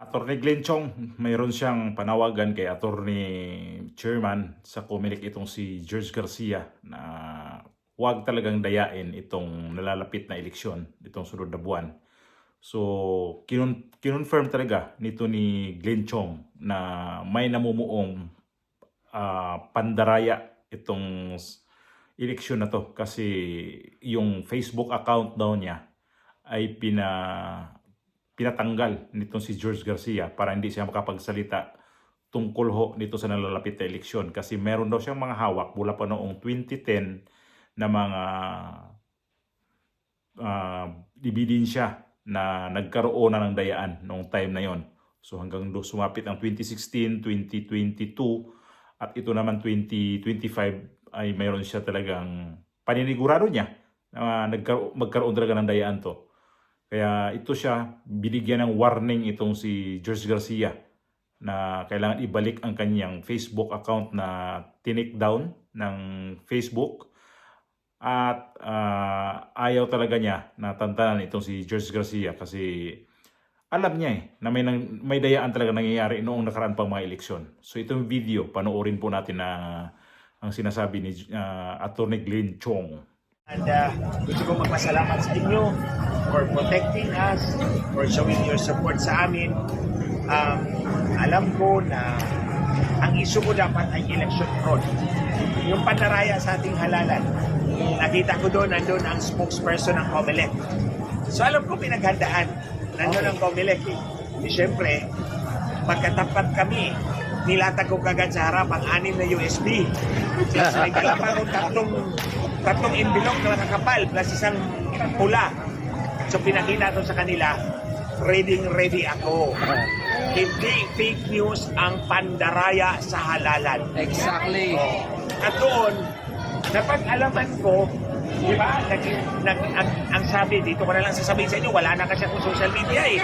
Attorney Glenn Chong, mayroon siyang panawagan kay Attorney Chairman sa Comelec itong si George Garcia na huwag talagang dayain itong nalalapit na eleksyon, itong sunod na buwan. So, kinonfirm talaga nito ni Glenn Chong na may namumuong pandaraya itong eleksyon na to kasi yung Facebook account daw niya ay pinatanggal nitong si George Garcia para hindi siya makapagsalita tungkol ho nito sa nalalapit na eleksyon kasi meron daw siyang mga hawak mula pa noong 2010 na mga ebidensya na nagkaroon na ng dayaan noong time na yon. So hanggang sumapit ang 2016, 2022 at ito naman 2025 ay mayroon siya talagang paninigurado niya na magkaroon talaga ng dayaan to. Kaya ito siya, binigyan ng warning itong si George Garcia na kailangan ibalik ang kanyang Facebook account na tinake down ng Facebook at ayaw talaga niya na tantanan itong si George Garcia kasi alam niya na may dayaan talaga nangyayari noong nakaraan pang mga eleksyon. So itong video, panoorin po natin na ang sinasabi ni Attorney Glenn Chong. And gusto ko magpasalamat sa inyo for protecting us, for showing your support sa amin. Alam ko na ang issue ko dapat ay election fraud. Yung pandaraya sa ating halalan. Nakita ko doon, nandun ang spokesperson ng Comelec. So alam ko pinaghandaan. Nandun ang Comelec. Siyempre, pagkatapat kami, nilatag ko kagad sa harap ang 6 na USB. Plus may dala pa akong tatlong envelope na nakakapal plus isang pula. So pinakita ko sa kanila, ready ako. Hindi fake news ang pandaraya sa halalan. Exactly. At doon, napag-alaman ko, di ba, ang sabi, dito ko na lang sasabihin sa inyo, wala na kasi akong social media eh.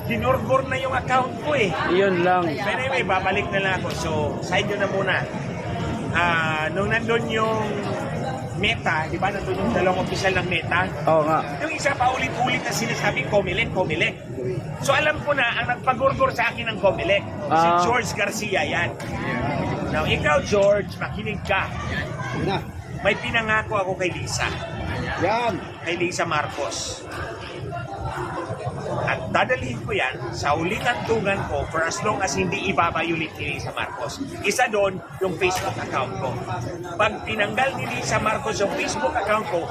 Ginorgor na yung account ko eh. Yun lang. Pero anyway, babalik na lang ako. So, sa inyo na muna. Nung nandun yung Meta, di ba, nandun yung dalawang opisyal ng Meta. Oo nga. Yung isa pa ulit-ulit na sinasabi, Comelec. So, alam ko na, ang nagpagorgor sa akin ng Comelec, si George Garcia yan. Now, ikaw, George, makinig ka. May pinangako ako kay Lisa. Yan. Kay Lisa Marcos. At dadalhin ko yan sa huling hantungan ko for as long as hindi ibabayulit ni Lisa Marcos. Isa doon, yung Facebook account ko. Pag tinanggal ni Lisa Marcos yung Facebook account ko,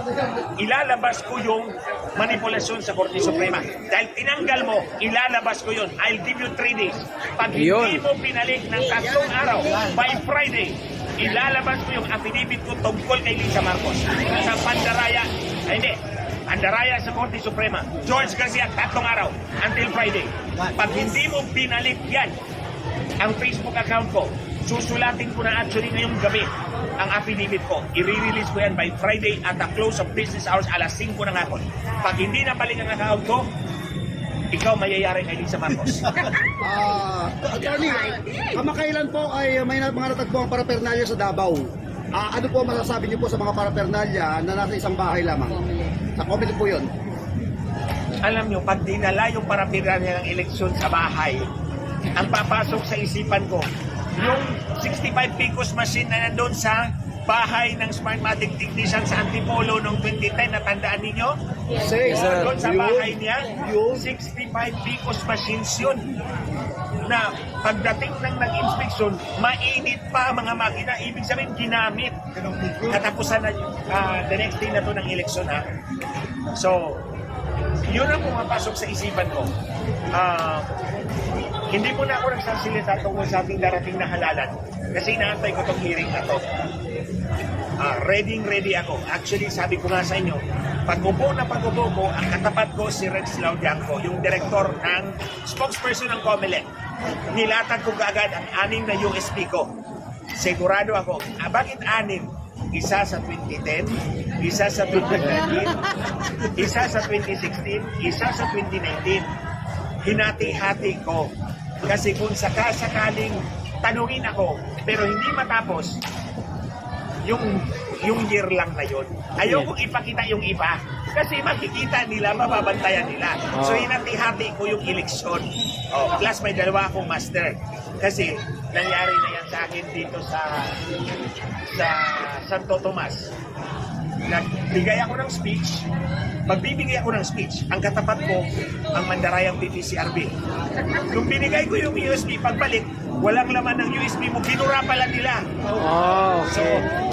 ilalabas ko yung manipulasyon sa Korte Suprema. Dahil tinanggal mo, ilalabas ko yun. I'll give you 3 days. Pag hindi mo pinalik ng 3 araw, by Friday, ilalabas ko yung affidavit ko tungkol kay Lisa Marcos. Sa pandaraya, hindi, pandaraya sa Korte Suprema. George Garcia, 3 araw until Friday. Pag hindi mo binalik yan, ang Facebook account ko, susulatin ko na actually ngayong gabi ang affidavit ko. I-release ko yan by Friday at the close of business hours alas 5 ng hapon. Pag hindi nabalik ang account ko, ikaw mayayari kay Lisa Marcos. Attorney, kamakailan po ay may mga natagpo ang parapernalya sa Davao. Ano po masasabi niyo po sa mga parapernalya na nasa isang bahay lamang? Sa Comelec po yun. Alam niyo, pag dinala yung parapernalya ng eleksyon sa bahay, ang papasok sa isipan ko, yung 65 Picos machine na nandun sa bahay ng Smartmatic Technician sa Antipolo noong 2010, natandaan ninyo? Doon sa bahay niya, 65 Picos machines yun. Na pagdating ng nag-inspeksyon, mainit pa mga makina, ibig sabihin ginamit. Katapusan na the next day na to ng eleksyon ha. So, yun ang pumapasok sa isipan ko. Hindi po na ako nagsasalita tungkol sa ating darating na halalan kasi inaantay ko itong hearing na to. Ready ako. Actually, sabi ko nga sa inyo, pag-upo ko, ang katapat ko si Rex Laudianco, yung director ng spokesperson ng Comelec. Nilatag ko kaagad ang 6 na USB ko. Sigurado ako. Bakit 6? Isa sa 2010, isa sa 2013, isa sa 2016, isa sa 2019. Hinati-hati ko. Kasi kung sakaling tanungin ako, pero hindi matapos, yung year lang na yun. Ayokong ipakita yung iba. Kasi makikita nila, mababantayan nila. So hinati-hati ko yung eleksyon. Plus may dalawa akong master. Kasi nangyari na yan sa akin dito sa Santo Tomas. Nagbigay ako ng speech. Magbibigay ako ng speech. Ang katapat ko, ang Mandarayang PPCRB. Nung binigay ko yung USB, pagbalik, walang laman ng USB mo, binura pala nila. So,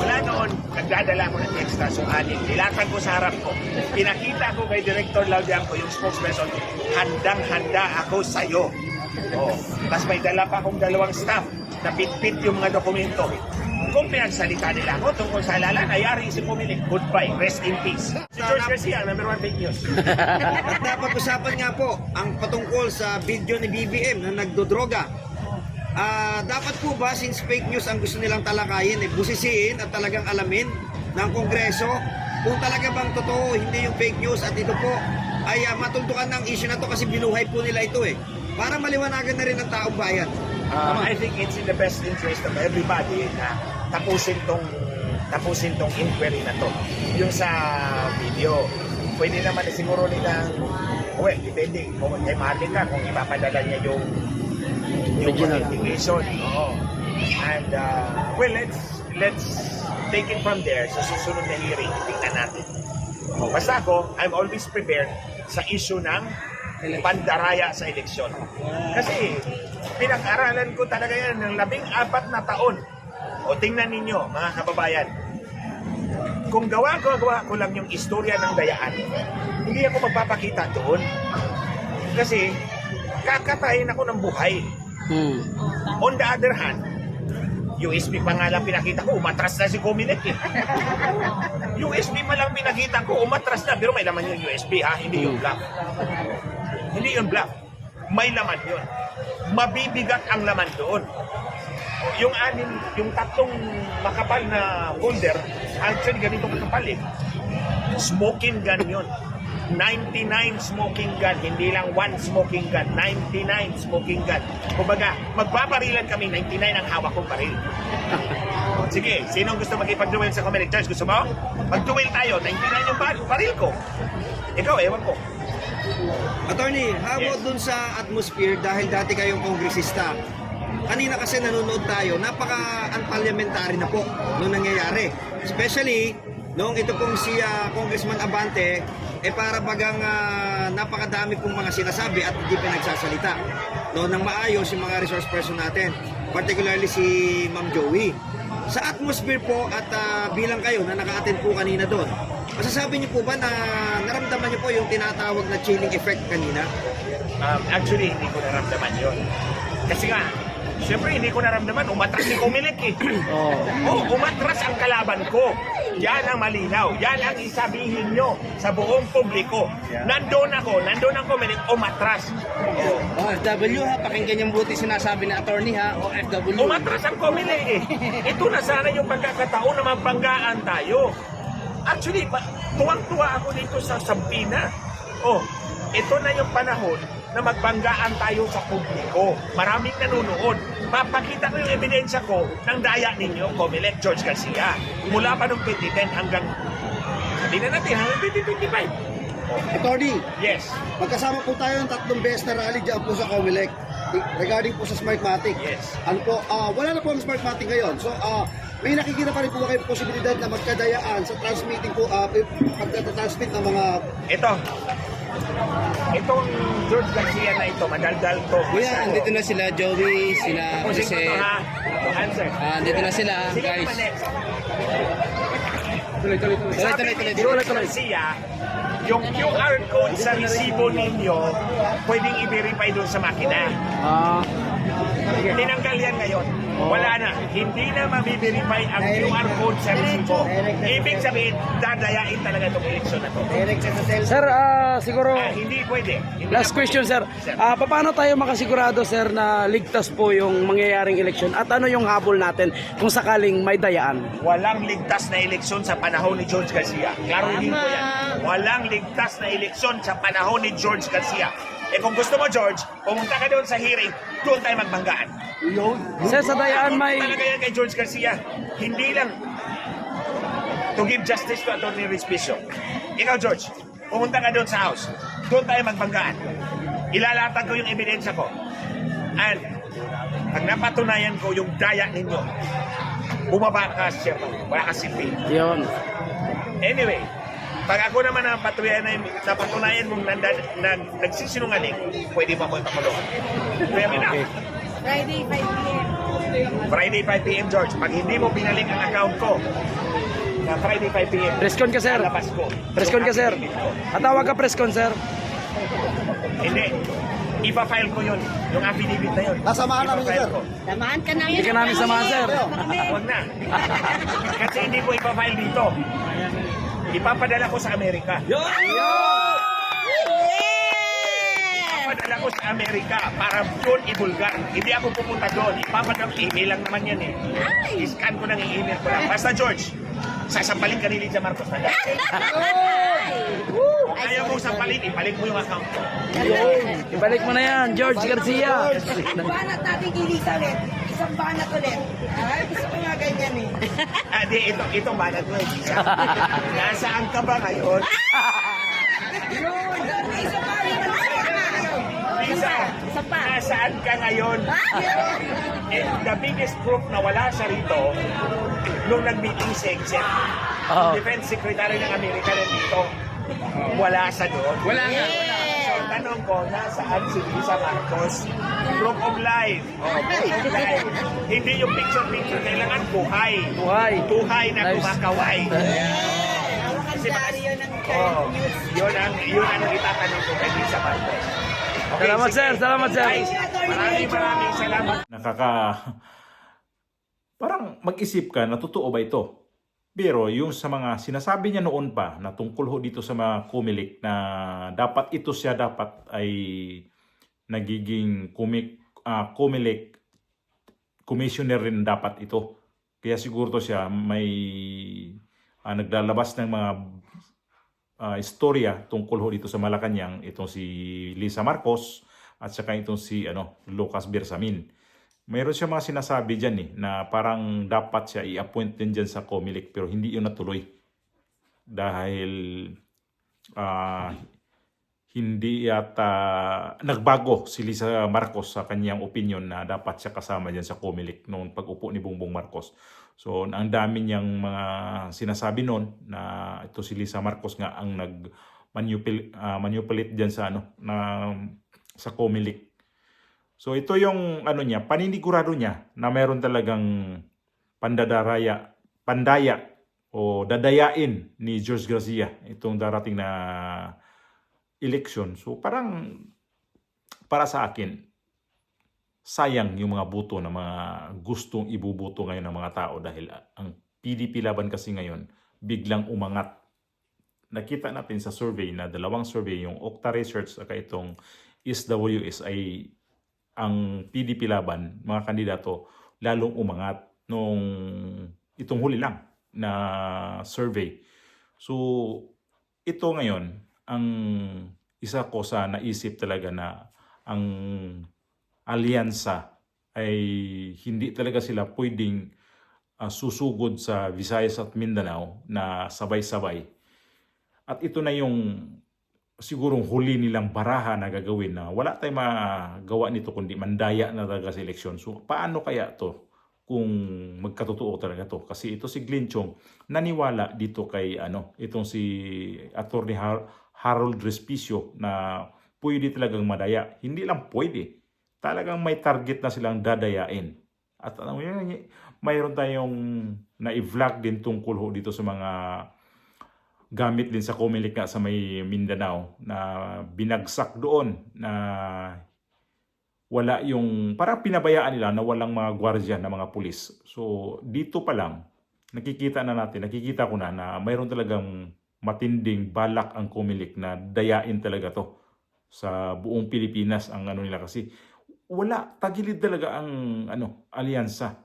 wala noon, nagdadala ko ng extra. So, nilatag ko sa harap ko. Pinakita ko kay Director Laudianco, yung spokesperson, handang-handa ako sa'yo. Tapos may dala pa akong dalawang staff na pitpit yung mga dokumento. Kung pinagsalita nila ako tungkol sa halalan, ayari si Pumilik. Goodbye, rest in peace. Si George Garcia, number 1 fake news. At napag-usapan nga po ang patungkol sa video ni BBM na nagdodroga. Dapat po ba, since fake news ang gusto nilang talakayin, busisiin at talagang alamin ng Kongreso kung talaga bang totoo, hindi yung fake news at ito po ay matuntukan ng issue na to kasi binuhay po nila ito para maliwanagan na rin ng taong bayan. I think it's in the best interest of everybody na tapusin tong inquiry na to. Yung sa video, pwede naman na siguro nilang, well, depende kung kay Marlica, kung ipapadala niya yung investigation. And, well, let's take it from there sa susunod na hearing. Tingnan natin. Basta ako, I'm always prepared sa issue ng pandaraya sa eleksyon. Kasi pinag-aralan ko talaga yan ng 14 na taon. O tingnan ninyo, mga kababayan, kung gawa ko lang yung istorya ng dayaan, hindi ako magpapakita doon. Kasi kakatayin ako ng buhay. On the other hand, USB pa nga lang pinakita ko, umatras na si Comelec USB pa lang pinakita ko, umatras na. Pero may laman yung USB hindi yung bluff. Hindi yung bluff. May laman yun. Mabibigat ang laman doon. Yung tatlong makapal na folder, actually ganito makapal smoking gun yun. 99 smoking gun, hindi lang 1 smoking gun, 99 smoking gun. Kumbaga, magbabarilan kami, 99 ang hawak kong baril. Sige, sinong gusto makipag-duel sa Comelec? Charles, gusto mo? Mag-duel tayo, 99 yung baril ko. Ikaw, ewan ko. Attorney, how about dun sa atmosphere dahil dati kayong kongresista? Kanina kasi nanonood tayo, napaka-unparliamentary na po nung nangyayari. Especially, noong ito pong si Congressman Abante, para bagang napakadami pong mga sinasabi at hindi pinagsasalita. Nang maayos yung mga resource person natin, particularly si Ma'am Joey. Sa atmosphere po at bilang kayo na naka-attend po kanina doon, masasabi niyo po ba na naramdaman niyo po yung tinatawag na chilling effect kanina? Actually, hindi ko naramdaman yun. Kasi nga, siyempre hindi ko naramdaman, umatras si Comelec umatras ang kalaban ko. Yan ang malinaw. Yan ang isabihin nyo sa buong publiko. Nandun ang Comelec, umatras. OFW pakinggan yung buti sinasabi ng attorney OFW. Umatras ang Comelec Ito na sana yung pagkakataon na mabanggaan tayo. Actually, tuwang-tuwa ako dito sa Sampina. Ito na yung panahon na magbanggaan tayo sa publiko. Maraming nanonood. Mapakita ko yung ebidensya ko ng daya ninyo, Comelec, George Garcia. Mula pa noong 2010 hanggang, sabihin na natin, hanggang 2025. Attorney, Yes. magkasama po tayo ng 3 beses na rally dyan po sa Comelec regarding po sa Smartmatic. Yes. Wala na po ang Smartmatic ngayon. So, may nakikita pa rin po kayo posibilidad na magkadayaan sa transmitting po, pagka-transmit ng mga... Itong George Garcia na ito, madaldal to. Kuya, andito na sila Joey, sila Tapusin ko Jose. to ha. Answer. Andito na sila, Sige guys. naman next. Tuloy. Sabi ni George Garcia, yung QR code sa resibo ninyo, pwedeng i-verify doon sa makina. Tinanggal yan ngayon. Wala na. Hindi na mabiverify ang QR code sa resibo. Ibig sabihin, dadayain talaga itong eleksyon na to. Sir, siguro Hindi pwede. Hindi last na question, sir. Paano tayo makasigurado, sir, na ligtas po yung mangyayaring eleksyon at ano yung habol natin kung sakaling may dayaan? Walang ligtas na eleksyon sa panahon ni George Garcia. Klaruhin ko yan. Walang ligtas na eleksyon sa panahon ni George Garcia. Kung gusto mo, George, pumunta ka doon sa hearing, doon tayo magbanggaan. Sir, sa dayaan Kung may... talaga yan kay George Garcia, hindi lang to give justice to Atty. Respicio. Ikaw, George, Pumunta ka doon sa house. Doon tayo magbanggaan. Ilalatag ko yung ebidensya ko. And pag napatunayan ko yung daya ninyo, bumaba ka, chairman. Wala ka silbi. Yun. Anyway, pag ako naman napatunayan mong nagsisinungaling, pwede pa mo ipakulong. Fair enough. Friday, 5 p.m. Friday 5 p.m. George, pag hindi mo binalik ang account ko na Friday 5 p.m. Preskon ka, sir. lalabas ko. Preskon ka, sir. Atawag ka, preskon, sir. Hindi. Ipa-file ko yun. Yung affidavit na yun. Sasamahan namin, Ipa-file sir. ko. Samahan ka namin. Hindi ka namin samahan, sir. Huwag na. Kasi hindi ko ipa-file dito. Ipapadala ko sa Amerika. Ipapadala ko sa Amerika para doon ibulgar. Hindi ako pupunta doon. Ipapadala, email lang naman yan eh. I-scan ko lang, i-email ko lang. Basta George, sasampalin ka ni Lydia Marcos na yan. Kung ayaw mong sampalin, ibalik mo yung account ko. Ibalik mo na yan, George Garcia. Isang banat natin Elizabeth. Isang banat ulit. Ay, gusto ko nga ganyan eh. Di, ito banat mo eh. Nasaan ka ba ngayon? Isa pa rin. Lisa, Isa pa. nasaan ka ngayon? The biggest proof na wala siya rito nung nag-meeting si Exec. Oo. Defense Secretary ng Amerika nandito. Wala siya doon. Wala nga. So, tanong ko, nasaan si Lisa Marcos? Proof of life. Proof of life. Hindi yung picture-picture. Kailangan buhay. Buhay. Buhay na Nice. kumakaway. Kasi Kalendaryo ng oh, yun ang itatanong ko kay Lisa Marcos. Okay, Salamat, sige. sir. Salamat, sir. Guys, maraming salamat. Parang mag-isip ka na totoo ba ito? Pero yung sa mga sinasabi niya noon pa na tungkol ho dito sa mga Comelec na dapat ito siya dapat ay nagiging Comelec commissioner rin dapat ito. Kaya siguro to siya may naglalabas ng mga istorya tungkol ho dito sa Malacanang, itong si Lisa Marcos at saka itong si Lucas Bersamin. Mayroon siya mga sinasabi dyan na parang dapat siya i-appoint din dyan sa Comelec pero hindi yun natuloy. Dahil hindi yata nagbago si Lisa Marcos sa kanyang opinion na dapat siya kasama dyan sa Comelec noong pag-upo ni Bongbong Marcos. So ang dami niyang mga sinasabi noon na ito si Lisa Marcos nga ang manipulate dyan sa sa Comelec. So ito yung niya, paninigurado niya na mayroon talagang pandaya o dadayain ni George Garcia itong darating na election. So parang para sa akin, sayang yung mga boto na mga gustong ibuboto ngayon ng mga tao dahil ang PDP laban kasi ngayon biglang umangat. Nakita natin sa survey na dalawang survey, yung Okta Research at itong SWS ay ang PDP laban, mga kandidato, lalong umangat nung itong huli lang na survey. So, ito ngayon, ang isa ko sa naisip talaga na ang alyansa ay hindi talaga sila pwedeng susugod sa Visayas at Mindanao na sabay-sabay. At ito na yung sigurong huli nilang baraha na gagawin na wala tayong magawa nito kundi mandaya na talaga sa eleksyon. So paano kaya to kung magkatotoo talaga to? Kasi ito si Glenn Chong naniwala dito kay itong si Attorney Harold Respicio na pwede talagang madaya. Hindi lang pwede. Talagang may target na silang dadayain. At mayroon tayong na-vlog din tungkol dito sa mga gamit din sa Comelec nga sa may Mindanao na binagsak doon na wala yung, para pinabayaan nila na walang mga gwardiya na mga pulis. So dito pa lang, nakikita ko na mayroon talagang matinding balak ang Comelec na dayain talaga to sa buong Pilipinas ang nila kasi wala, tagilid talaga ang alyansa.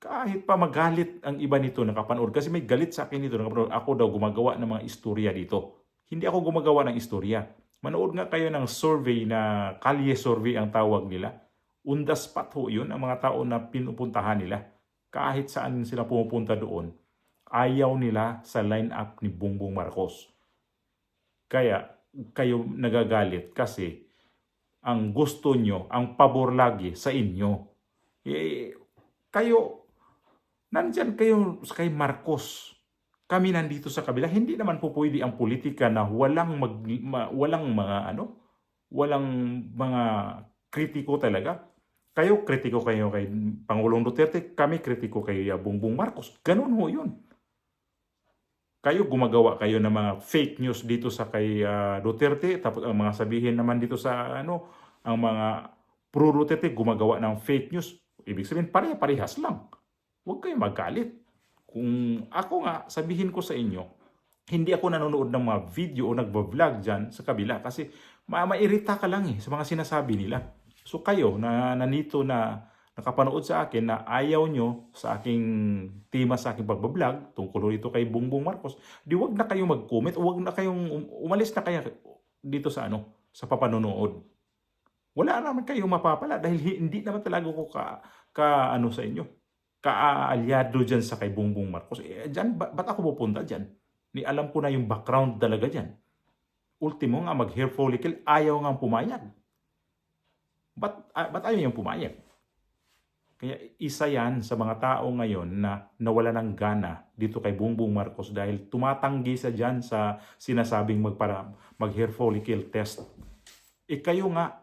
Kahit pa magalit ang iba nito nakapanood. Kasi may galit sa akin nito nakapanood. Ako daw gumagawa ng mga istorya dito. Hindi ako gumagawa ng istorya. Manood nga kayo ng survey na Kalye survey ang tawag nila. On the spot ho yun ang mga tao na pinupuntahan nila. Kahit saan sila pumupunta doon. Ayaw nila sa line-up ni Bongbong Marcos. Kaya kayo nagagalit kasi ang gusto nyo, ang pabor lagi sa inyo. Kayo, nandyan kayo kay Marcos. Kami nandito sa kabila. Hindi naman po pwede ang politika na walang mga kritiko talaga. Kayo, kritiko kayo kay Pangulong Duterte. Kami, kritiko kay Bongbong Marcos. Ganun ho yun. Kayo, gumagawa kayo ng mga fake news dito sa kay Duterte. Tapos ang mga sabihin naman dito sa ang mga pro-Duterte gumagawa ng fake news. Ibig sabihin, pare-parehas lang. Huwag kayong magalit. Kung ako nga, sabihin ko sa inyo, hindi ako nanonood ng mga video o nagbablog dyan sa kabila kasi mairita ka lang sa mga sinasabi nila. So kayo na nandito na nakapanood sa akin na ayaw nyo sa aking tema sa aking pagbablog tungkol dito kay Bongbong Marcos, di wag na kayong mag-comment o wag na kayong umalis na kayo dito sa sa papanonood. Wala naman kayong mapapala dahil hindi naman talaga ko sa inyo. Kaalyado dyan sa kay Bongbong Marcos. Dyan, ba't ako pupunta dyan? Alam ko na yung background talaga dyan. Ultimo nga, mag-hair follicle, ayaw nga pumayag. Ba't ayaw niyang pumayag? Kaya isa yan sa mga tao ngayon na nawala ng gana dito kay Bongbong Marcos dahil tumatanggi sa dyan sa sinasabing mag-hair follicle test. Kayo nga,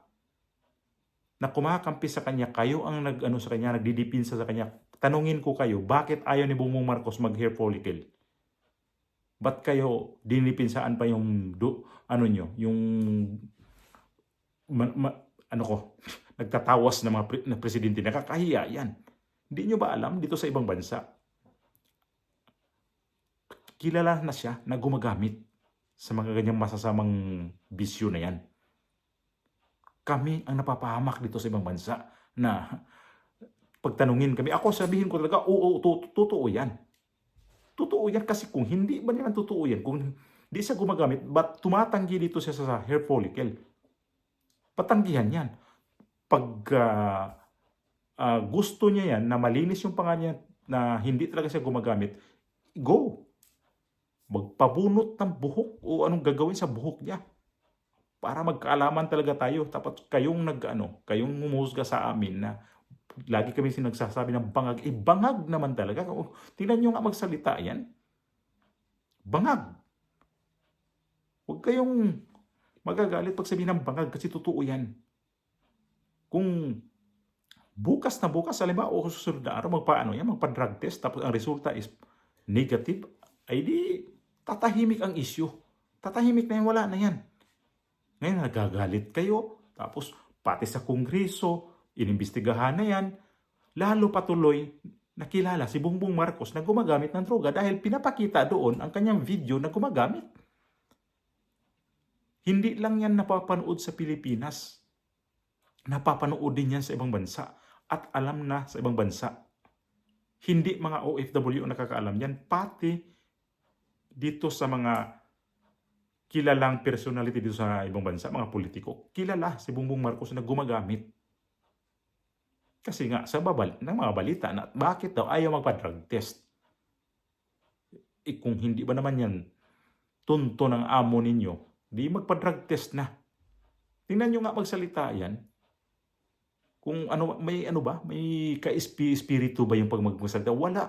na kumakampi sa kanya, kayo ang sa kanya, nagdidipinsa sa kanya. Tanungin ko kayo, bakit ayaw ni Bongbong Marcos mag-hair follicle? Ba't kayo dinipinsaan pa yung nagtatawas ng mga presidente? Nakakahiya yan. Hindi nyo ba alam dito sa ibang bansa? Kilala na siya na gumagamit sa mga ganyang masasamang bisyo na yan. Kami ang napapahamak dito sa ibang bansa na pagtanungin kami, ako sabihin ko talaga, oo, totoo yan. Totoo yan kasi kung hindi ba naman totoo yan, kung hindi siya gumagamit, ba't tumatanggi dito siya sa hair follicle? Patanggihan yan. Pag gusto niya yan, na malinis yung pangalan na hindi talaga siya gumagamit, go. Magpabunot ng buhok o anong gagawin sa buhok niya. Para magkaalaman talaga tayo. Tapos kayong kayong humusga sa amin na lagi kami sinagsasabi ng bangag. Bangag naman talaga. Tingnan nyo nga magsalita yan. Bangag. Huwag kayong magagalit pag sabihin ng bangag kasi totoo yan. Kung bukas na bukas, halimbawa o susunod na araw, magpa-drug test, tapos ang resulta is negative, ay di tatahimik ang issue. Tatahimik na yan, wala na yan. Ngayon, nagagalit kayo, tapos pati sa Kongreso, inimbestigahan na yan, lalo patuloy nakilala si Bongbong Marcos na gumagamit ng droga dahil pinapakita doon ang kanyang video na gumagamit. Hindi lang yan napapanood sa Pilipinas. Napapanood din yan sa ibang bansa at alam na sa ibang bansa. Hindi mga OFW ang nakakaalam yan, pati dito sa mga kilalang personality dito sa ibang bansa, mga politiko, kilala si Bongbong Marcos na gumagamit. Kasi nga, sa ng mga balita na bakit daw ayaw magpa-drug test? Kung hindi ba naman yan tunto ng amo ninyo, di magpa-drug test na. Tingnan nyo nga magsalita yan. Kung may ka-espiritu ba yung pag magsalita? Wala.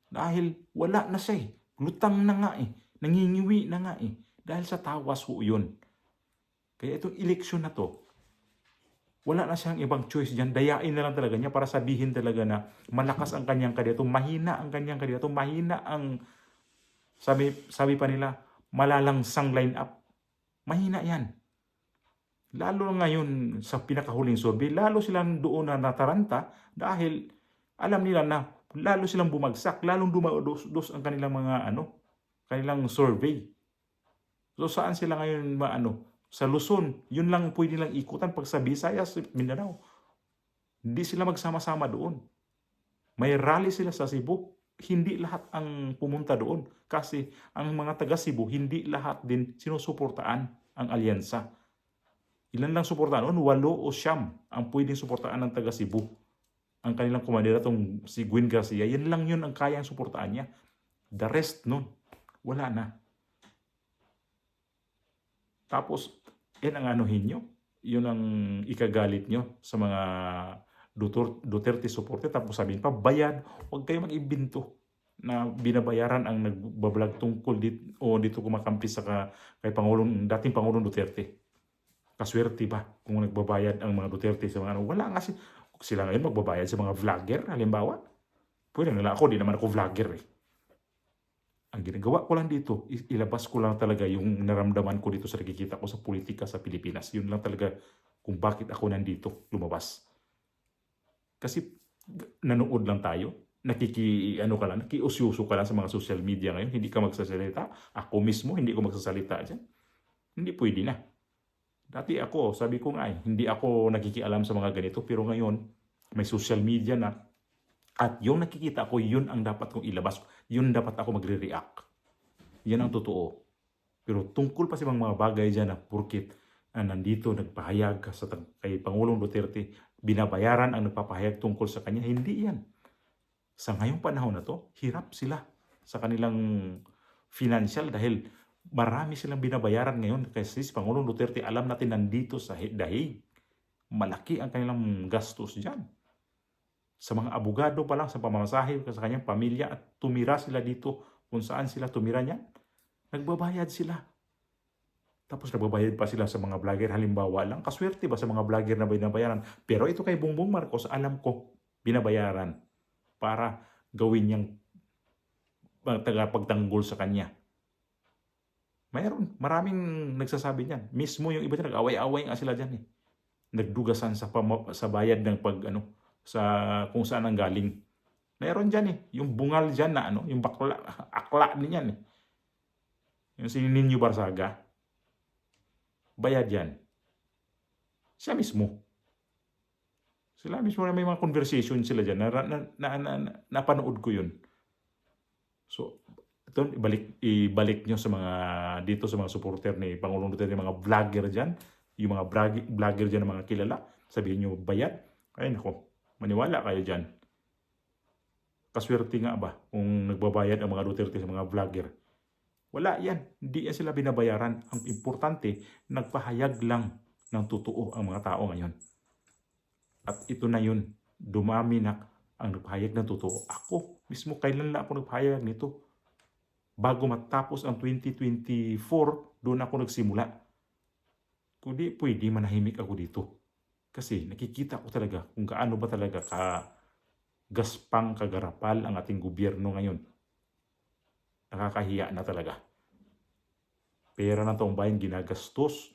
Dahil wala na siya Lutang na nga Nangingiwi na nga Dahil sa tawas ho yun. Kaya itong eleksyon na to, wala na siyang ibang choice dyan. Dayain na lang talaga niya para sabihin talaga na malakas ang kanyang kandidato, mahina ang kanyang kandidato, mahina ang, sabi pa nila, malalangsang line-up. Mahina yan. Lalo ngayon sa pinakahuling survey, lalo silang doon na nataranta dahil alam nila na lalo silang bumagsak, lalong dumados ang kanilang mga kanilang survey. So saan sila ngayon sa Luzon, yun lang pwede lang ikutan pag sa Visayas, Mindanao. Hindi sila magsama-sama doon. May rally sila sa Cebu. Hindi lahat ang pumunta doon kasi ang mga taga Cebu, hindi lahat din sinusuportaan ang alyansa. Ilan lang suportaan? 8 o 9 ang pwedeng suportaan ng taga Cebu. Ang kanilang kumandidatong si Gwen Garcia, yan lang yun ang kayang suportaan niya. The rest nun, wala na. Tapos, yan ang anuhin nyo. Yun ang ikagalit nyo sa mga Duterte supporter. Tapos sabihin pa, bayad. Huwag kayo mag-ibinto na binabayaran ang nagbablog tungkol dito kumakampi kay dating Pangulong Duterte. Kaswerte ba kung nagbabayad ang mga Duterte sa mga ano? Wala nga sila ngayon magbabayad sa mga vlogger, halimbawa. Pwede nila ako, di naman ako vlogger eh. Ang ginagawa ko lang dito, ilabas ko lang talaga yung naramdaman ko dito sa nakikita ko sa politika sa Pilipinas. Yun lang talaga kung bakit ako nandito lumabas. Kasi nanood lang tayo, nakikiusyuso ka lang sa mga social media ngayon, hindi ka magsasalita. Ako mismo, hindi ko magsasalita dyan. Hindi pwede na. Dati ako, sabi ko nga hindi ako nakikialam sa mga ganito, pero ngayon, may social media na. At yung nakikita ko, yun ang dapat kong ilabas. Yun dapat ako magre-react. Yan ang totoo. Pero tungkol pa sa mga bagay dyan na porkit nandito nagpahayag kay Pangulong Duterte, binabayaran ang nagpapahayag tungkol sa kanya, hindi yan. Sa ngayong panahon na to, hirap sila sa kanilang financial dahil marami silang binabayaran ngayon kasi si Pangulong Duterte, alam natin nandito sa dahig. Malaki ang kanilang gastos dyan. Sa mga abogado pa lang, sa pamamasahe sa kanyang pamilya at tumira sila dito kung saan sila tumira niyan. Nagbabayad sila. Tapos nagbabayad pa sila sa mga vlogger. Halimbawa lang, kaswerte ba sa mga vlogger na binabayaran? Pero ito kay Bongbong Marcos, alam ko, binabayaran para gawin niyang tagapagtanggol sa kanya. Maraming nagsasabi niyan. Mismo yung iba dyan, nag-away-away nga sila dyan eh. Nagdugasan sa bayad ng sa kung saan ang galing. Mayroon dyan eh. Yung bungal dyan na yung akla niyan eh. Yung si Nino Barsaga. Bayad yan. Siya mismo. Sila mismo na may mga conversation sila dyan. Napanood ko yun. So, ito, ibalik nyo sa mga dito sa mga supporter ni Pangulong Duterte, mga vlogger dyan. Yung mga vlogger dyan na mga kilala. Sabihin nyo, bayad. Ay nako. Maniwala kayo dyan. Kaswerte nga ba kung nagbabayad ang mga Duterte sa mga vlogger? Wala yan. Hindi yan sila binabayaran. Ang importante, nagpahayag lang ng totoo ang mga tao ngayon. At ito na yun. Dumami na ang nagpahayag ng totoo. Ako, mismo kailan lang ako nagpahayag nito? Bago matapos ang 2024, doon ako nagsimula. Kundi pwede manahimik ako dito. Kasi nakikita ko talaga kung gaano ba talaga gaspang kagarapal ang ating gobyerno ngayon. Nakakahiya na talaga. Pera ng taong bayan ginagastos,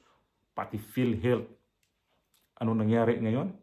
pati PhilHealth. Ano nangyari ngayon?